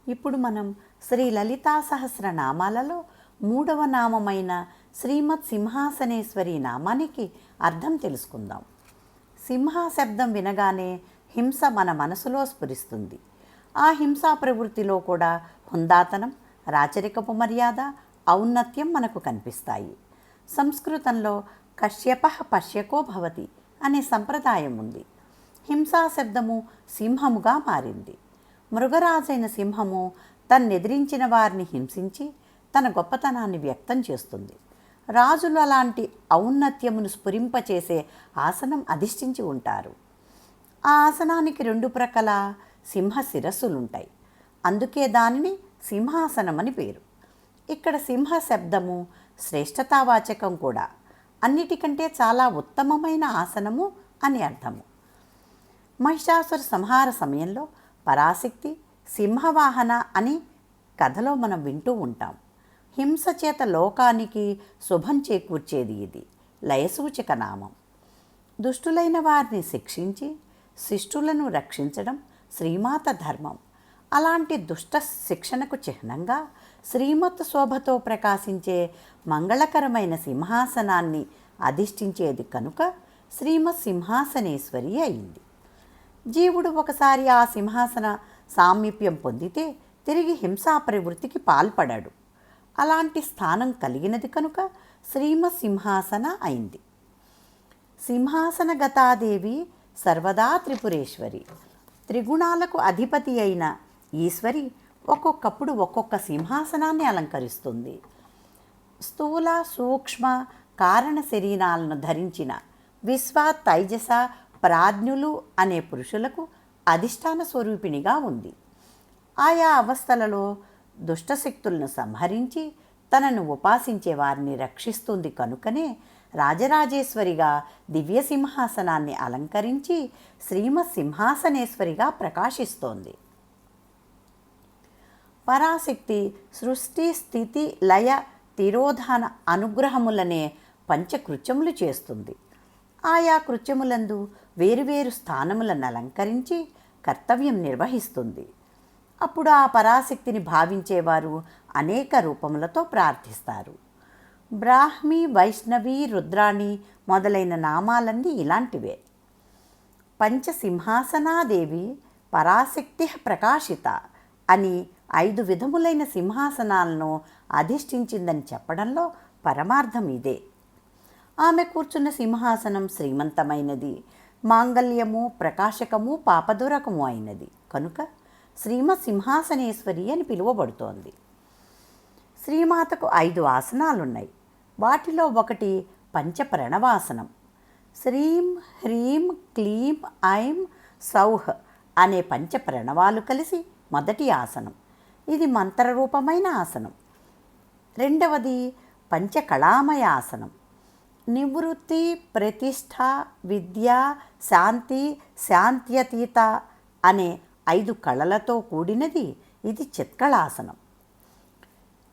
ఇప్పుడు మనం శ్రీ లలితా సహస్రనామాలలో 3వ నామమైన శ్రీమత్ సింహాసనేశ్వరి నామానికి అర్థం తెలుసుకుందాం. సింహ శబ్దం వినగానే హింస మన మనసులో స్ఫురిస్తుంది. ఆ హింసా ప్రవృత్తిలో కూడా హుందాతనం, రాచరికపు మర్యాద, ఔన్నత్యం మనకు కనిపిస్తాయి. సంస్కృతంలో కశ్యపః పశ్యకో భవతి అనే సంప్రదాయం ఉంది. హింసా శబ్దము సింహముగా మారింది. మృగరాజైన సింహము తన్నెదిరించిన వారిని హింసించి తన గొప్పతనాన్ని వ్యక్తం చేస్తుంది. రాజులు అలాంటి ఔన్నత్యమును స్ఫురింపచేసే ఆసనం అధిష్ఠించి ఉంటారు. ఆ ఆసనానికి 2 ప్రక్కల సింహ శిరస్సులుంటాయి. అందుకే దానిని సింహాసనం అని పేరు. ఇక్కడ సింహ శబ్దము శ్రేష్టతావాచకం కూడా. అన్నిటికంటే చాలా ఉత్తమమైన ఆసనము అని అర్థము. మహిషాసుర సంహార సమయంలో పరాశక్తి సింహవాహన అని కథలో మనం వింటూ ఉంటాం. హింస చేత లోకానికి శుభం చేకూర్చేది ఇది. లయసూచక నామం. దుష్టులైన వారిని శిక్షించి శిష్టులను రక్షించడం శ్రీమాత ధర్మం. అలాంటి దుష్ట శిక్షణకు చిహ్నంగా శ్రీమత్ శోభతో ప్రకాశించే మంగళకరమైన సింహాసనాన్ని అధిష్ఠించేది కనుక శ్రీమత్ సింహాసనేశ్వరి అయింది. జీవుడు ఒకసారి ఆ సింహాసన సామీప్యం పొందితే తిరిగి హింసా ప్రవృత్తికి పాల్పడాడు. అలాంటి స్థానం కలిగినది కనుక శ్రీమత్ సింహాసన అయింది. సింహాసన గతాదేవి సర్వదా త్రిపురేశ్వరి. త్రిగుణాలకు అధిపతి అయిన ఈశ్వరి ఒక్కొక్కప్పుడు ఒక్కొక్క సింహాసనాన్ని అలంకరిస్తుంది. స్థూల సూక్ష్మ కారణ శరీరాలను ధరించిన విశ్వ తైజస ప్రాజ్ఞులు అనే పురుషులకు అధిష్టాన స్వరూపిణిగా ఉంది. ఆయా అవస్థలలో దుష్టశక్తులను సంహరించి తనను ఉపాసించే వారిని రక్షిస్తుంది కనుకనే రాజరాజేశ్వరిగా దివ్య సింహాసనాన్ని అలంకరించి శ్రీమత్ సింహాసనేశ్వరిగా ప్రకాశిస్తోంది. పరాశక్తి సృష్టి స్థితి లయ తిరోధాన అనుగ్రహములనే పంచకృత్యములు చేస్తుంది. ఆయా కృత్యములందు వేరువేరు స్థానములను అలంకరించి కర్తవ్యం నిర్వహిస్తుంది. అప్పుడు ఆ పరాశక్తిని భావించేవారు అనేక రూపములతో ప్రార్థిస్తారు. బ్రాహ్మి, వైష్ణవి, రుద్రాణి మొదలైన నామాలన్నీ ఇలాంటివే. పంచసింహాసనాదేవి పరాశక్తి ప్రకాశిత అని 5 విధములైన సింహాసనాలను అధిష్ఠించిందని చెప్పడంలో పరమార్థం ఇదే. ఆమె కూర్చున్న సింహాసనం శ్రీమంతమైనది, మాంగళ్యము, ప్రకాశకము, పాపదూరకము అయినది కనుక శ్రీమత్ సింహాసనేశ్వరి అని పిలువబడుతోంది. శ్రీమాతకు 5 ఆసనాలున్నాయి. వాటిలో ఒకటి పంచప్రణవాసనం. శ్రీం హ్రీం క్లీం ఐం సౌహ్ అనే పంచప్రణవాలు కలిసి మొదటి ఆసనం. ఇది మంత్రరూపమైన ఆసనం. రెండవది పంచకళామయ ఆసనం. నివృత్తి, ప్రతిష్ఠ, విద్య, శాంతి, శాంత్యతీత అనే 5 కళలతో కూడినది ఇది చిత్కళాసనం.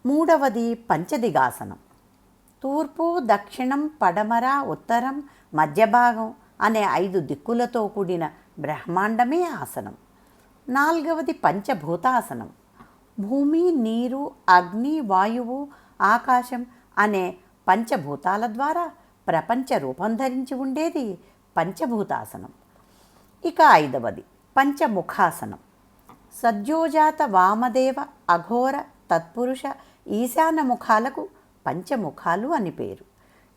మూడవది పంచదిగాసనం. తూర్పు, దక్షిణం, పడమర, ఉత్తరం, మధ్యభాగం అనే 5 దిక్కులతో కూడిన బ్రహ్మాండమే ఆసనం. నాలుగవది పంచభూతాసనం. భూమి, నీరు, అగ్ని, వాయువు, ఆకాశం అనే పంచభూతాల ద్వారా ప్రపంచ రూపం ధరించి ఉండేది పంచభూతాసనం. ఇక 5వది పంచముఖాసనం. సద్యోజాత, వామదేవ, అఘోర, తత్పురుష, ఈశాన్య ముఖాలకు పంచముఖాలు అని పేరు.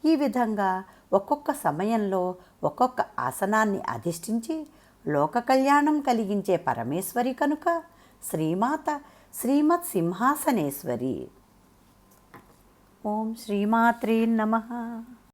ఈ విధంగా ఒక్కొక్క సమయంలో ఒక్కొక్క ఆసనాన్ని అధిష్ఠించి లోక కళ్యాణం కలిగించే పరమేశ్వరి కనుక శ్రీమాత శ్రీమత్ సింహాసనేశ్వరి. ఓం శ్రీమాత్రే నమః.